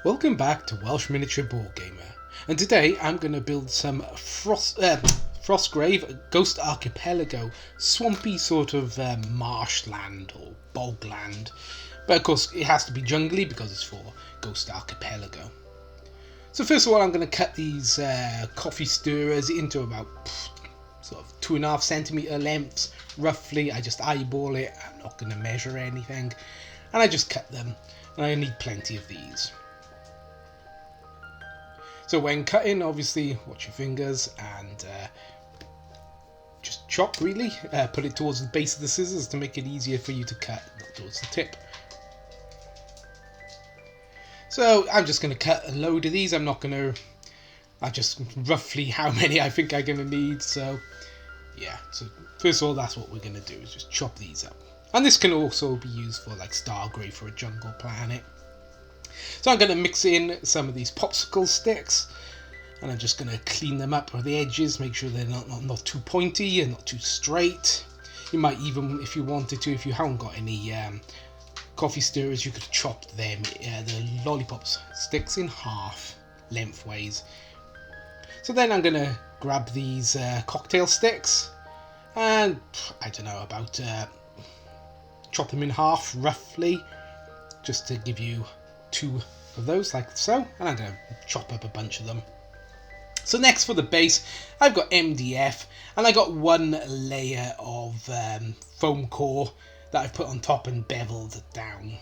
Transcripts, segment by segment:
Welcome back to Welsh Miniature Wargamer, and today I'm going to build some Frostgrave Ghost Archipelago, swampy sort of marshland or bogland, but of course it has to be jungly because it's for Ghost Archipelago. So first of all I'm going to cut these coffee stirrers into about sort of 2.5 centimeter lengths roughly. I just eyeball it, I'm not going to measure anything, and I just cut them, and I need plenty of these. So when cutting, obviously watch your fingers and just chop really. Put it towards the base of the scissors to make it easier for you to cut, not towards the tip. So I'm just going to cut a load of these. I'm not going to, I just roughly how many I think I'm going to need. So yeah, so first of all that's what we're going to do, is just chop these up. And this can also be used for like Stargrave for a jungle planet. So I'm going to mix in some of these popsicle sticks, and I'm just going to clean them up with the edges, make sure they're not too pointy and not too straight. You might even, if you wanted to, if you haven't got any coffee stirrers, you could chop them, the lollipop sticks, in half lengthways. So then I'm going to grab these cocktail sticks and, I don't know, about chop them in half roughly, just to give you 2 of those like so, and I'm going to chop up a bunch of them. So next for the base, I've got MDF, and I got 1 layer of foam core that I've put on top and beveled down.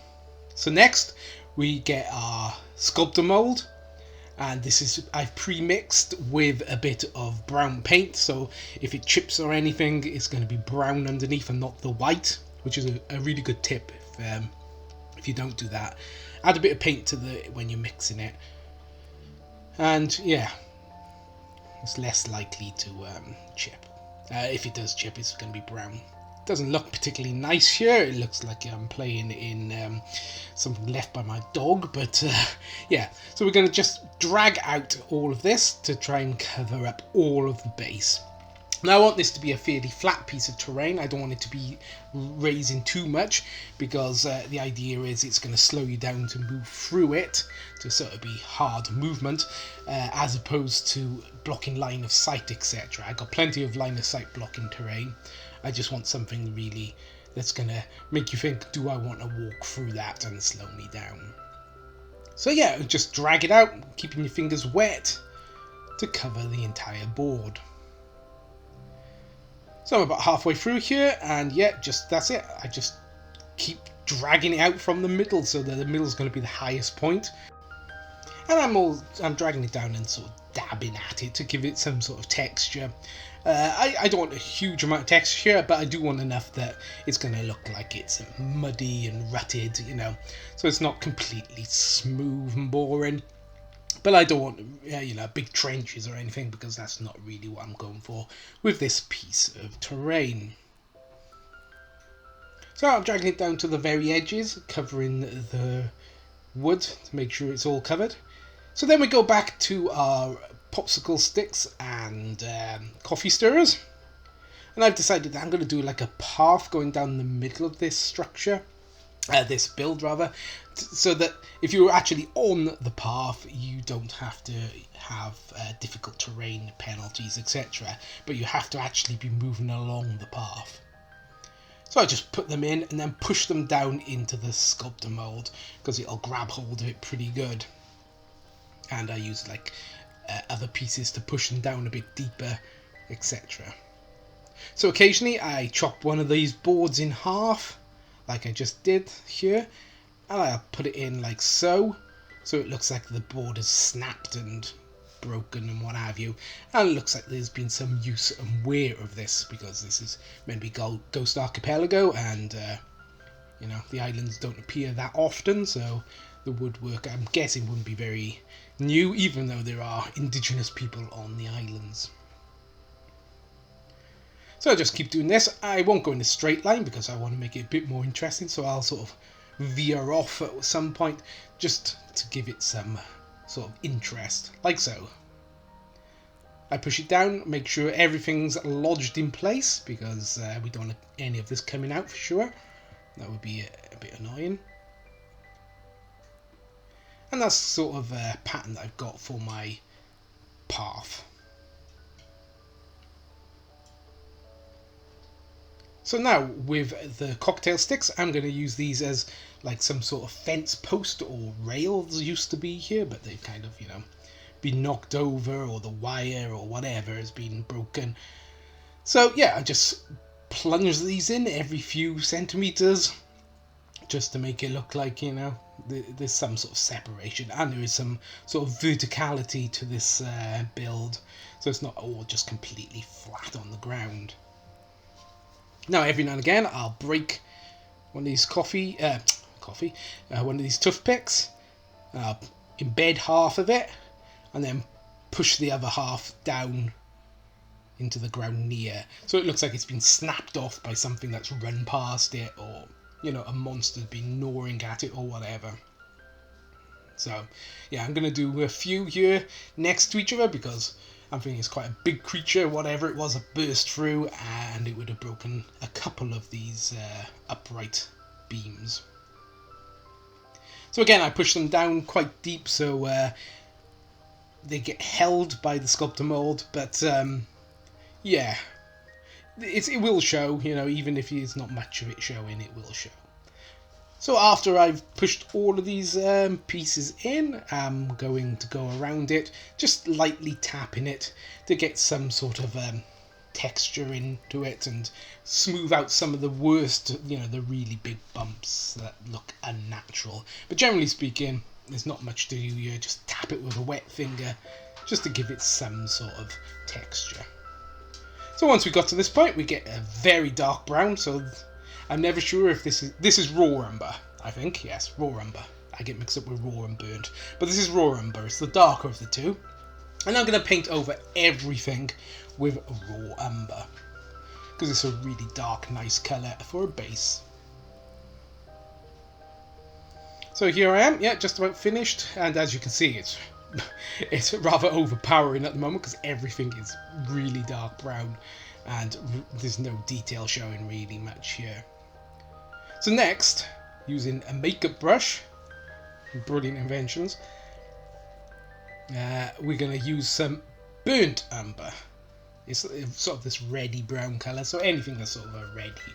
So next we get our sculptor mold, and this is I've pre-mixed with a bit of brown paint, so if it chips or anything it's going to be brown underneath and not the white, which is a really good tip if you don't do that. Add a bit of paint to when you're mixing it, and yeah, it's less likely to chip. If it does chip, it's going to be brown. It doesn't look particularly nice here. It looks like I'm playing in something left by my dog, but yeah. So we're going to just drag out all of this to try and cover up all of the base. Now I want this to be a fairly flat piece of terrain. I don't want it to be raising too much, because the idea is it's going to slow you down to move through it, to sort of be hard movement, as opposed to blocking line of sight, etc. I got plenty of line of sight blocking terrain. I just want something really that's going to make you think, do I want to walk through that, and slow me down. So yeah, just drag it out, keeping your fingers wet to cover the entire board. So I'm about halfway through here, and yeah, that's it. I just keep dragging it out from the middle, so that the middle is going to be the highest point. And I'm dragging it down and sort of dabbing at it to give it some sort of texture. I don't want a huge amount of texture, but I do want enough that it's going to look like it's muddy and rutted, you know. So it's not completely smooth and boring. But I don't want, you know, big trenches or anything, because that's not really what I'm going for with this piece of terrain. So I'm dragging it down to the very edges, covering the wood to make sure it's all covered. So then we go back to our popsicle sticks and coffee stirrers. And I've decided that I'm going to do like a path going down the middle of this structure. This build rather, so that if you're actually on the path you don't have to have difficult terrain penalties, etc., but you have to actually be moving along the path. So I just put them in and then push them down into the sculptor mold, because it'll grab hold of it pretty good, and I use like other pieces to push them down a bit deeper, etc. So occasionally I chop one of these boards in half, like I just did here, and I'll put it in like so it looks like the board is snapped and broken and what have you, and it looks like there's been some use and wear of this, because this is meant to be Ghost Archipelago, and you know, the islands don't appear that often, so the woodwork, I'm guessing, wouldn't be very new, even though there are indigenous people on the islands. So I'll just keep doing this. I won't go in a straight line because I want to make it a bit more interesting, so I'll sort of veer off at some point just to give it some sort of interest, like so. I push it down, make sure everything's lodged in place, because we don't want any of this coming out for sure. That would be a bit annoying. And that's sort of a pattern that I've got for my path. So now with the cocktail sticks, I'm going to use these as like some sort of fence post or rails used to be here, but they've kind of, been knocked over, or the wire or whatever has been broken. So yeah, I just plunge these in every few centimeters just to make it look like, there's some sort of separation, and there is some sort of verticality to this build, so it's not all just completely flat on the ground. Now every now and again I'll break one of these one of these toothpicks, embed half of it, and then push the other half down into the ground near, so it looks like it's been snapped off by something that's run past it, or a monster's been gnawing at it or whatever. So yeah, I'm going to do a few here next to each other because I'm thinking it's quite a big creature, whatever it was, that burst through, and it would have broken a couple of these upright beams. So again, I push them down quite deep so they get held by the sculptor mold, but yeah, it will show, even if there's not much of it showing, it will show. So after I've pushed all of these pieces in, I'm going to go around it, just lightly tapping it to get some sort of texture into it and smooth out some of the worst, the really big bumps that look unnatural. But generally speaking, there's not much to do here, just tap it with a wet finger just to give it some sort of texture. So once we got to this point, we get a very dark brown, so I'm never sure if this is raw umber, I think. Yes, raw umber. I get mixed up with raw and burnt. But this is raw umber. It's the darker of the two. And I'm going to paint over everything with raw umber, because it's a really dark, nice colour for a base. So here I am, yeah, just about finished. And as you can see, it's rather overpowering at the moment because everything is really dark brown and there's no detail showing really much here. So next, using a makeup brush, brilliant inventions, we're going to use some burnt umber. It's sort of this reddy brown colour, so anything that's sort of a reddy,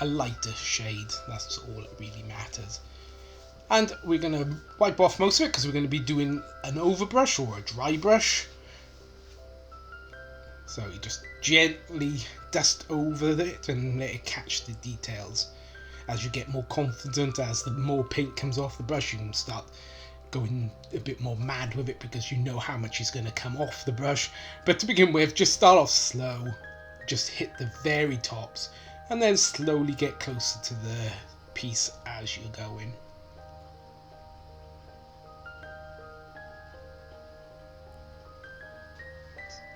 a lighter shade, that's all that really matters. And we're going to wipe off most of it because we're going to be doing an overbrush or a dry brush. So you just gently dust over it and let it catch the details. As you get more confident, as the more paint comes off the brush, you can start going a bit more mad with it because you know how much is going to come off the brush. But to begin with, just start off slow, just hit the very tops, and then slowly get closer to the piece as you're going.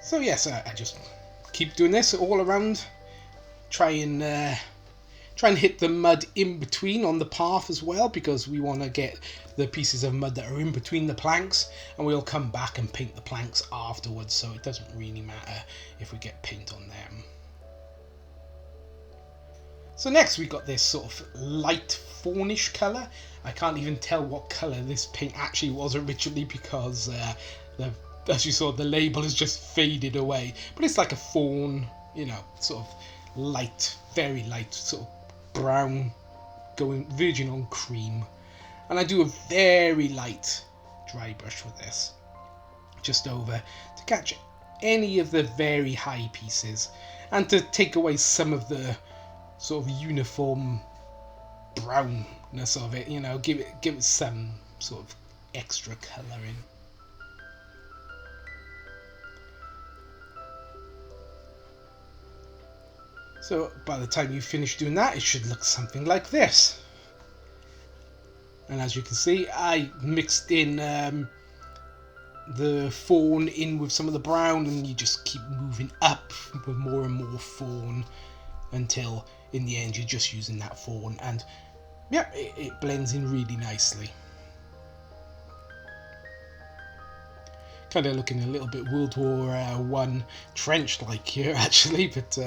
So yes, I just keep doing this all around, try and hit the mud in between on the path as well, because we want to get the pieces of mud that are in between the planks, and we'll come back and paint the planks afterwards, so it doesn't really matter if we get paint on them. So next we got this sort of light fawnish colour. I can't even tell what colour this paint actually was originally because as you saw, the label has just faded away, but it's like a fawn, sort of light, very light, sort of brown, going virgin on cream. And I do a very light dry brush with this, just over to catch any of the very high pieces and to take away some of the sort of uniform brownness of it, give it some sort of extra colouring. So by the time you finish doing that, it should look something like this. And as you can see, I mixed in the fawn in with some of the brown, and you just keep moving up with more and more fawn until in the end you're just using that fawn, and yeah, it blends in really nicely. Kind of looking a little bit World War I trench like here actually, but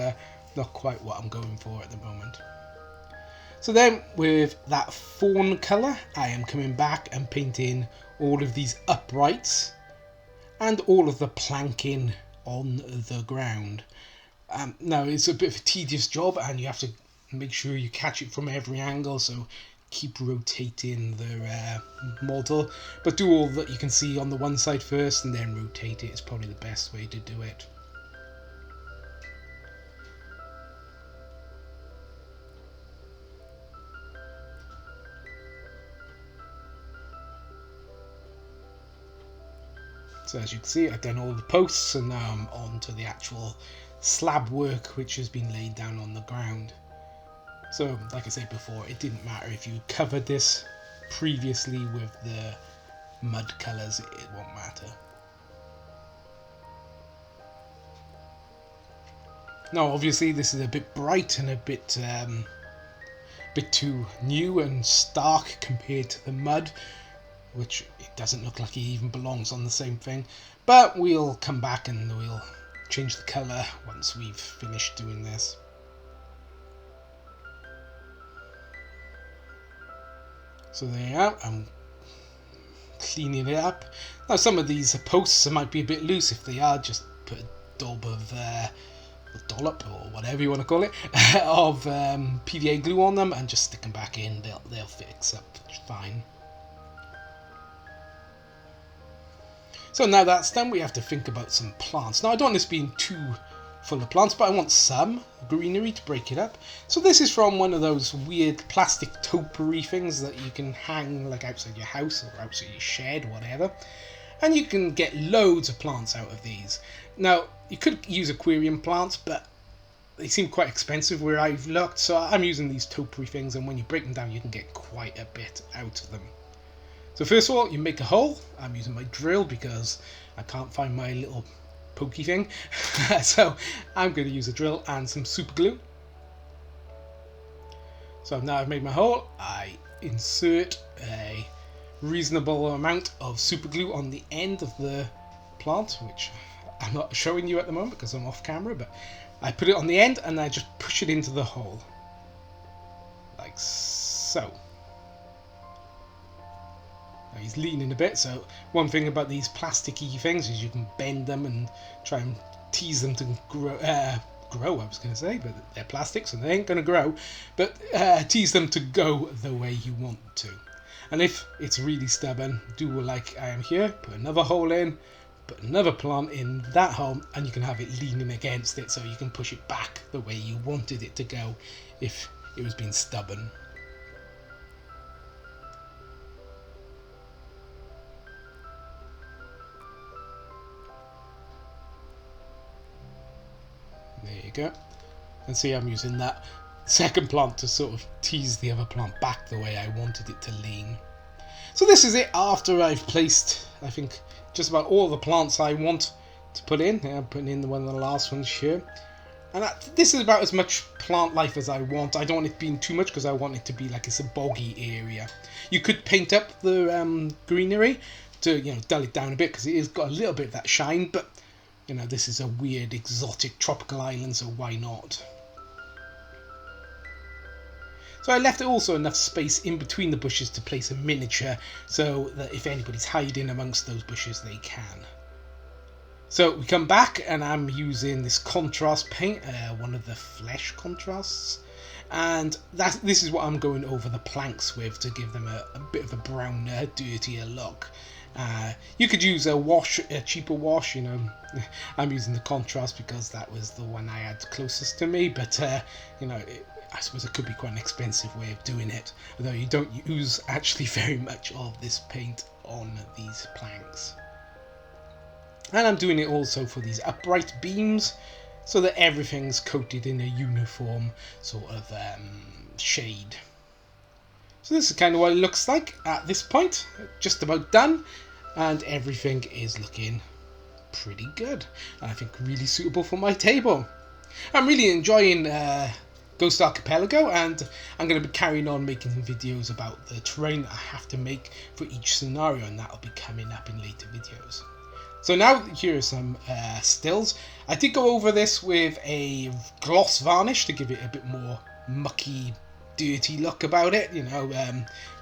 not quite what I'm going for at the moment. So then with that fawn colour, I am coming back and painting all of these uprights and all of the planking on the ground. Now it's a bit of a tedious job and you have to make sure you catch it from every angle, so keep rotating the model, but do all that you can see on the one side first and then rotate it. It's probably the best way to do it. So as you can see, I've done all the posts and now I'm on to the actual slab work which has been laid down on the ground. So like I said before, it didn't matter if you covered this previously with the mud colours, it won't matter. Now obviously this is a bit bright and a bit too new and stark compared to the mud, which it doesn't look like it even belongs on the same thing, but we'll come back and we'll change the colour once we've finished doing this. So there you are, I'm cleaning it up. Now some of these posts might be a bit loose. If they are, just put a dollop or whatever you want to call it of PVA glue on them and just stick them back in. They'll fix up fine. So now that's done, we have to think about some plants. Now I don't want this being too full of plants, but I want some greenery to break it up. So this is from one of those weird plastic topiary things that you can hang like outside your house or outside your shed or whatever. And you can get loads of plants out of these. Now you could use aquarium plants, but they seem quite expensive where I've looked, so I'm using these topiary things, and when you break them down you can get quite a bit out of them. So first of all, you make a hole. I'm using my drill because I can't find my little pokey thing. So I'm going to use a drill and some super glue. So now I've made my hole, I insert a reasonable amount of super glue on the end of the plant, which I'm not showing you at the moment because I'm off camera, but I put it on the end and I just push it into the hole. Like so. Now he's leaning a bit, so one thing about these plasticky things is you can bend them and try and tease them to grow, I was going to say, but they're plastic so they ain't going to grow, but tease them to go the way you want to. And if it's really stubborn, do like I am here, put another hole in, put another plant in that hole, and you can have it leaning against it so you can push it back the way you wanted it to go if it was being stubborn. There you go. And see, I'm using that second plant to sort of tease the other plant back the way I wanted it to lean. So this is it after I've placed, I think, just about all the plants I want to put in. I'm putting in one of the last ones here. And this is about as much plant life as I want. I don't want it being too much because I want it to be like it's a boggy area. You could paint up the greenery to, you know, dull it down a bit because it has got a little bit of that shine, but you know, this is a weird exotic tropical island, so why not? So I left also enough space in between the bushes to place a miniature so that if anybody's hiding amongst those bushes they can. So we come back and I'm using this contrast paint, one of the flesh contrasts, and this is what I'm going over the planks with to give them a bit of a browner, dirtier look. You could use a cheaper wash, you know. I'm using the contrast because that was the one I had closest to me, but you know, I suppose it could be quite an expensive way of doing it, although you don't use actually very much of this paint on these planks. And I'm doing it also for these upright beams so that everything's coated in a uniform sort of shade. So this is kind of what it looks like at this point. Just about done, and everything is looking pretty good, and I think really suitable for my table. I'm really enjoying Ghost Archipelago, and I'm going to be carrying on making videos about the terrain that I have to make for each scenario, and that'll be coming up in later videos. So now here are some stills. I did go over this with a gloss varnish to give it a bit more mucky dirty look about it, you know,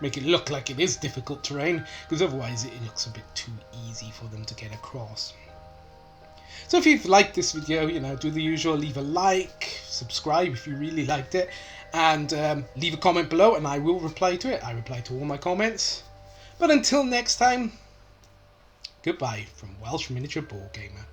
make it look like it is difficult terrain, because otherwise it looks a bit too easy for them to get across. So if you've liked this video, you know, do the usual, leave a like, subscribe if you really liked it, and leave a comment below and I will reply to it. I reply to all my comments. But until next time, goodbye from Welsh Miniature Board Gamer.